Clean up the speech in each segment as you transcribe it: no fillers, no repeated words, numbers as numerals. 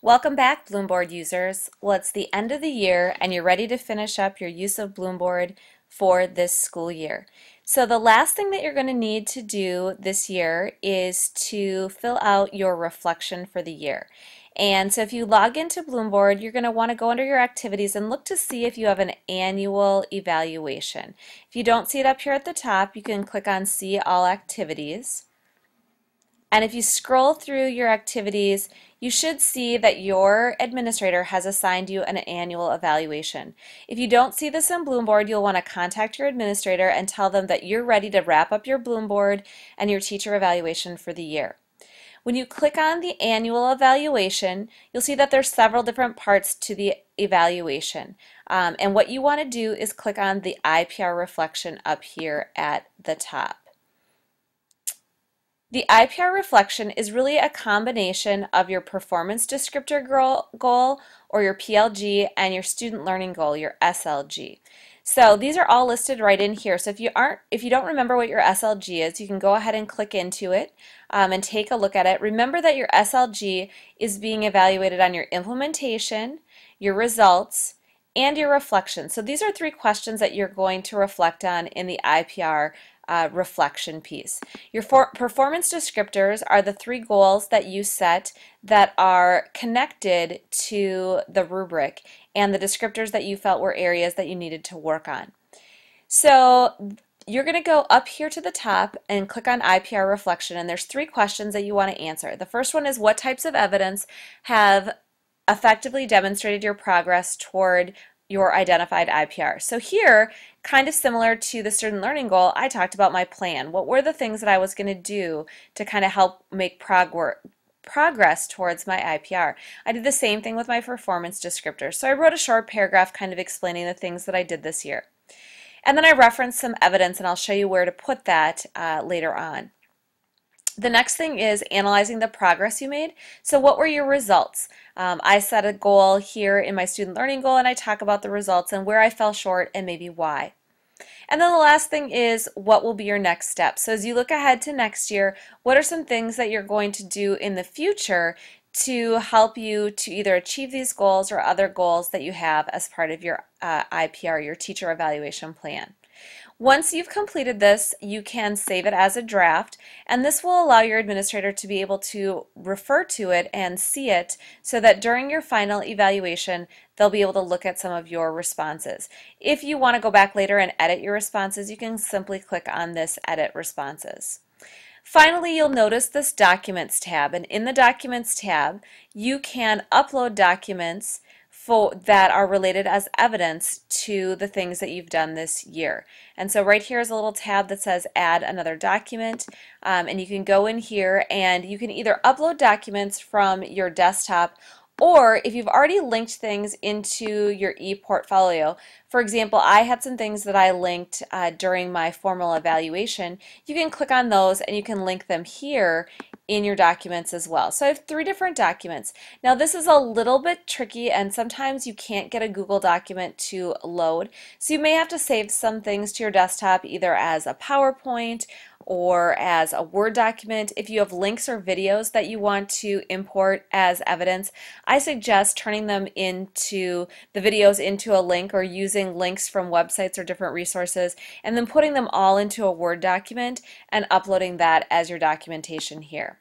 Welcome back, Bloomboard users. Well, it's the end of the year and you're ready to finish up your use of Bloomboard for this school year. So the last thing that you're going to need to do this year is to fill out your reflection for the year. And so if you log into Bloomboard, you're going to want to go under your activities and look to see if you have an annual evaluation. If you don't see it up here at the top, you can click on See All Activities. And if you scroll through your activities, you should see that your administrator has assigned you an annual evaluation. If you don't see this in Bloomboard, you'll want to contact your administrator and tell them that you're ready to wrap up your Bloomboard and your teacher evaluation for the year. When you click on the annual evaluation, you'll see that there's several different parts to the evaluation. And what you want to do is click on the IPR Reflection up here at the top. The IPR Reflection is really a combination of your performance descriptor goal, or your PLG, and your student learning goal, your SLG. So these are all listed right in here. So if you don't remember what your SLG is, you can go ahead and click into it and take a look at it. Remember that your SLG is being evaluated on your implementation, your results, and your reflection. So these are 3 questions that you're going to reflect on in the IPR reflection piece. Your performance descriptors are the 3 goals that you set that are connected to the rubric and the descriptors that you felt were areas that you needed to work on. So you're going to go up here to the top and click on IPR Reflection, and there's 3 questions that you want to answer. The first one is, what types of evidence have effectively demonstrated your progress toward your identified IPR? So here, kind of similar to the student learning goal, I talked about my plan. What were the things that I was going to do to kind of help make progress towards my IPR? I did the same thing with my performance descriptors. So I wrote a short paragraph kind of explaining the things that I did this year. And then I referenced some evidence, and I'll show you where to put that later on. The next thing is analyzing the progress you made. So what were your results? I set a goal here in my student learning goal, and I talk about the results and where I fell short and maybe why. And then the last thing is, what will be your next step? So as you look ahead to next year, what are some things that you're going to do in the future to help you to either achieve these goals or other goals that you have as part of your IPR, your teacher evaluation plan? Once you've completed this, you can save it as a draft, and this will allow your administrator to be able to refer to it and see it so that during your final evaluation, they'll be able to look at some of your responses. If you want to go back later and edit your responses, you can simply click on this Edit Responses. Finally, you'll notice this Documents tab, and in the Documents tab, you can upload documents that are related as evidence to the things that you've done this year. And so right here is a little tab that says Add Another Document, and you can go in here and you can either upload documents from your desktop, or if you've already linked things into your ePortfolio. For example, I had some things that I linked during my formal evaluation. You can click on those and you can link them here in your documents as well. So I have 3 different documents. Now this is a little bit tricky, and sometimes you can't get a Google document to load. So you may have to save some things to your desktop either as a PowerPoint or as a Word document. If you have links or videos that you want to import as evidence, I suggest turning them into the videos into a link, or using links from websites or different resources, and then putting them all into a Word document and uploading that as your documentation here.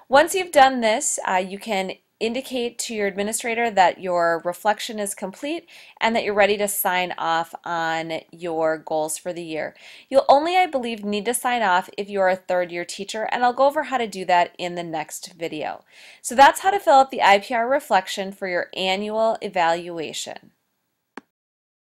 Once you've done this, you can indicate to your administrator that your reflection is complete and that you're ready to sign off on your goals for the year. You'll only, I believe, need to sign off if you're a 3rd-year teacher, and I'll go over how to do that in the next video. So that's how to fill out the IPR reflection for your annual evaluation.